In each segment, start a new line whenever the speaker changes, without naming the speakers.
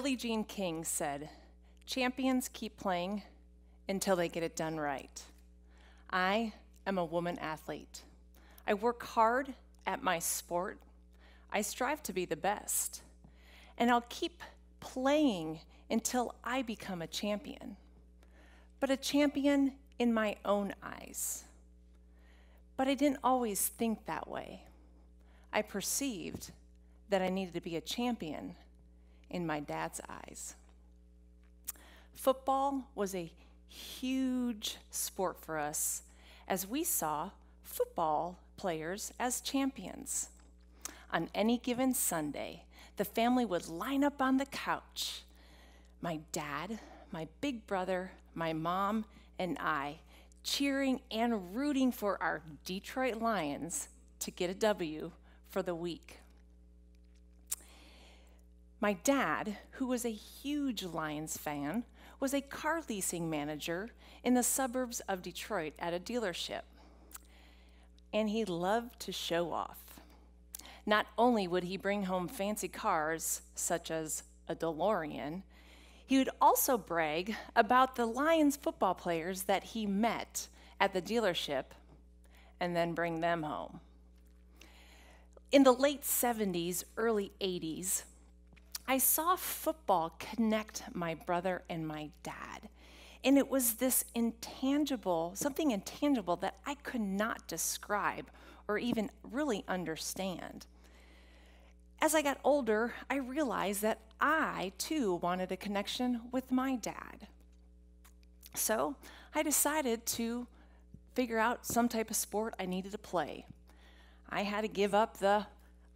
Billie Jean King said, "Champions keep playing until they get it done right." I am a woman athlete. I work hard at my sport. I strive to be the best. And I'll keep playing until I become a champion. But a champion in my own eyes. But I didn't always think that way. I perceived that I needed to be a champion in my dad's eyes. Football was a huge sport for us as we saw football players as champions. On any given Sunday, the family would line up on the couch. My dad, my big brother, my mom, and I cheering and rooting for our Detroit Lions to get a W for the week. My dad, who was a huge Lions fan, was a car leasing manager in the suburbs of Detroit at a dealership. And he loved to show off. Not only would he bring home fancy cars, such as a DeLorean, he would also brag about the Lions football players that he met at the dealership and then bring them home. In the late 70s, early 80s, I saw football connect my brother and my dad. And it was this something intangible that I could not describe or even really understand. As I got older, I realized that I, too, wanted a connection with my dad. So I decided to figure out some type of sport I needed to play. I had to give up the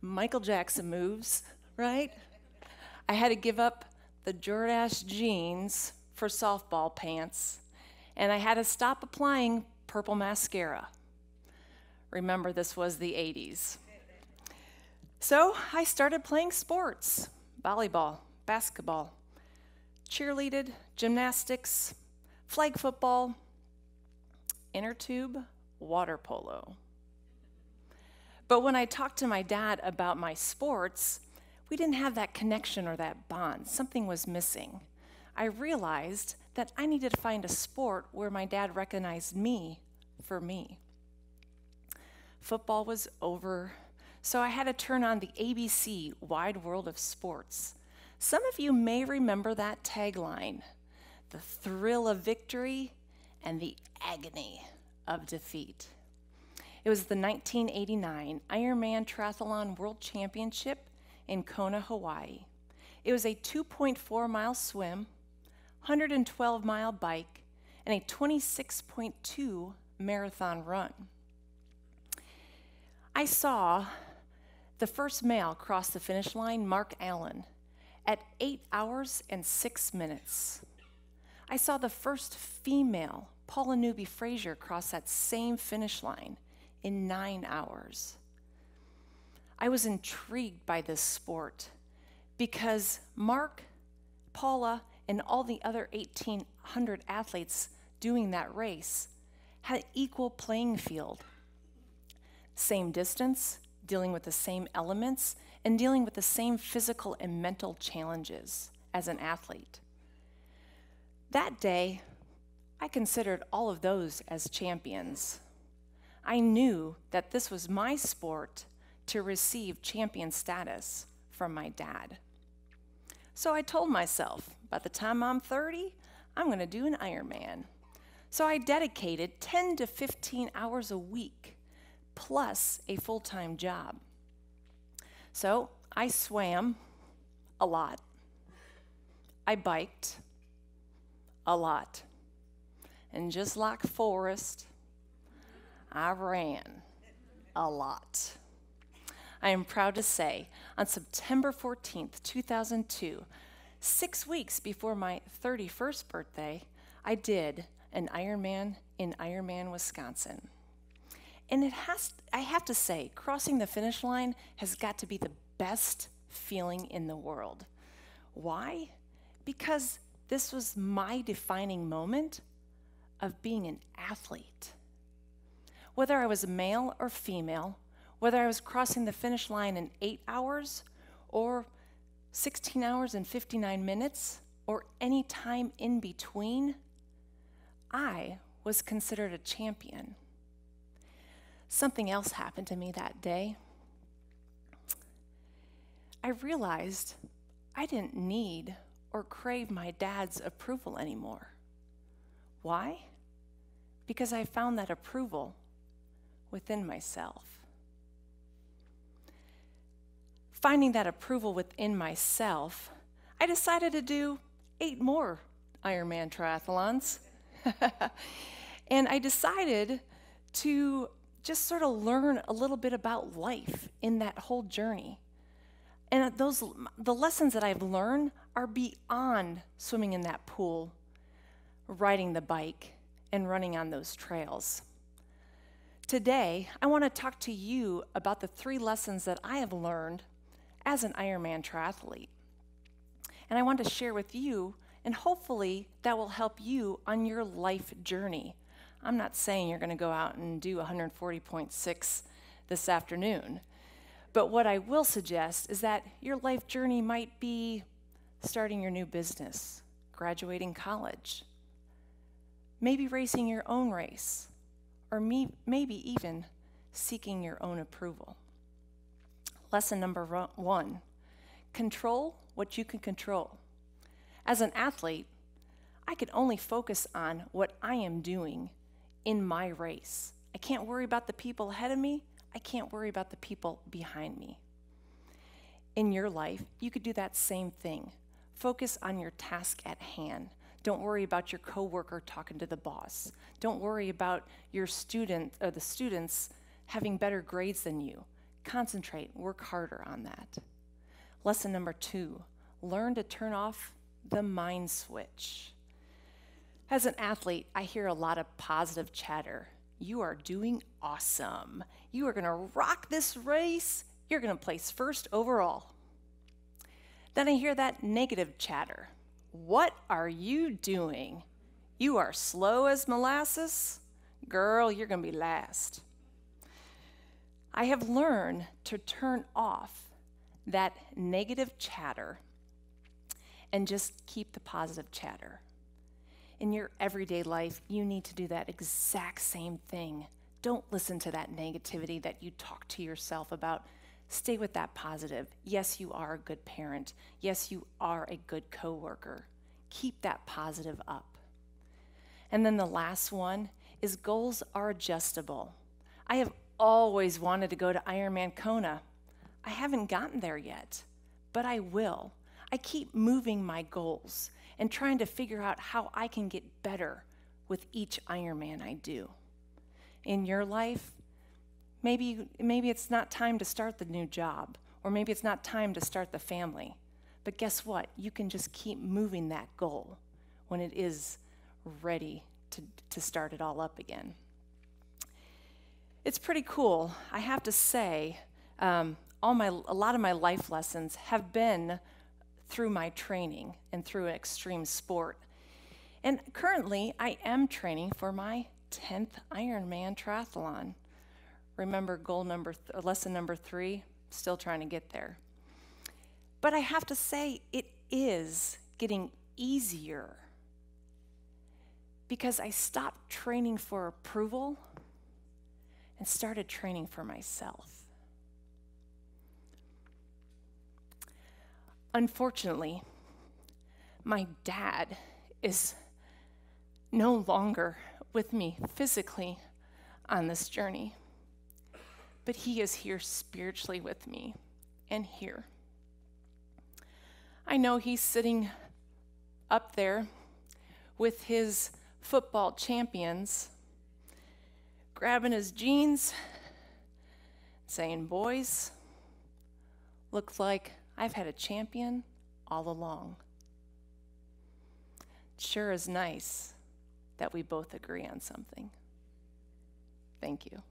Michael Jackson moves, right? I had to give up the Jordache jeans for softball pants, and I had to stop applying purple mascara. Remember, this was the 80s. So I started playing sports: volleyball, basketball, cheerleaded, gymnastics, flag football, inner tube, water polo. But when I talked to my dad about my sports, we didn't have that connection or that bond. Something was missing. I realized that I needed to find a sport where my dad recognized me for me. Football was over, so I had to turn on the ABC Wide World of Sports. Some of you may remember that tagline: the thrill of victory and the agony of defeat. It was the 1989 Ironman Triathlon World Championship in Kona, Hawaii. It was a 2.4-mile swim, 112-mile bike, and a 26.2 marathon run. I saw the first male cross the finish line, Mark Allen, at 8 hours and 6 minutes. I saw the first female, Paula Newby-Fraser, cross that same finish line in 9 hours. I was intrigued by this sport because Mark, Paula, and all the other 1,800 athletes doing that race had equal playing field. Same distance, dealing with the same elements, and dealing with the same physical and mental challenges as an athlete. That day, I considered all of those as champions. I knew that this was my sport to receive champion status from my dad. So I told myself, by the time I'm 30, I'm going to do an Ironman. So I dedicated 10 to 15 hours a week, plus a full-time job. So I swam a lot. I biked a lot. And just like Forrest, I ran a lot. I am proud to say, on September 14th, 2002, 6 weeks before my 31st birthday, I did an Ironman in Ironman, Wisconsin. And I have to say, crossing the finish line has got to be the best feeling in the world. Why? Because this was my defining moment of being an athlete. Whether I was male or female, whether I was crossing the finish line in 8 hours or 16 hours and 59 minutes, or any time in between, I was considered a champion. Something else happened to me that day. I realized I didn't need or crave my dad's approval anymore. Why? Because I found that approval within myself. Finding that approval within myself, I decided to do 8 more Ironman triathlons. And I decided to just sort of learn a little bit about life in that whole journey. And the lessons that I've learned are beyond swimming in that pool, riding the bike, and running on those trails. Today, I want to talk to you about the 3 lessons that I have learned as an Ironman triathlete. And I want to share with you, and hopefully that will help you on your life journey. I'm not saying you're going to go out and do 140.6 this afternoon, but what I will suggest is that your life journey might be starting your new business, graduating college, maybe racing your own race, or maybe even seeking your own approval. Lesson number 1, control what you can control. As an athlete, I can only focus on what I am doing in my race. I can't worry about the people ahead of me. I can't worry about the people behind me. In your life, you could do that same thing. Focus on your task at hand. Don't worry about your coworker talking to the boss. Don't worry about your student or the students having better grades than you. Concentrate, work harder on that. Lesson number 2, learn to turn off the mind switch. As an athlete, I hear a lot of positive chatter. You are doing awesome. You are going to rock this race. You're going to place first overall. Then I hear that negative chatter. What are you doing? You are slow as molasses? Girl, you're going to be last. I have learned to turn off that negative chatter and just keep the positive chatter. In your everyday life, you need to do that exact same thing. Don't listen to that negativity that you talk to yourself about. Stay with that positive. Yes, you are a good parent. Yes, you are a good coworker. Keep that positive up. And then the last one is goals are adjustable. I have always wanted to go to Ironman Kona. I haven't gotten there yet, but I will. I keep moving my goals and trying to figure out how I can get better with each Ironman I do. In your life, maybe it's not time to start the new job, or maybe it's not time to start the family. But guess what? You can just keep moving that goal when it is ready to start it all up again. It's pretty cool. I have to say, a lot of my life lessons have been through my training and through an extreme sport. And currently, I am training for my 10th Ironman Triathlon. Remember lesson number 3? Still trying to get there. But I have to say, it is getting easier because I stopped training for approval and started training for myself. Unfortunately, my dad is no longer with me physically on this journey, but he is here spiritually with me and here. I know he's sitting up there with his football champions, grabbing his jeans, saying, "Boys, looks like I've had a champion all along." It sure is nice that we both agree on something. Thank you.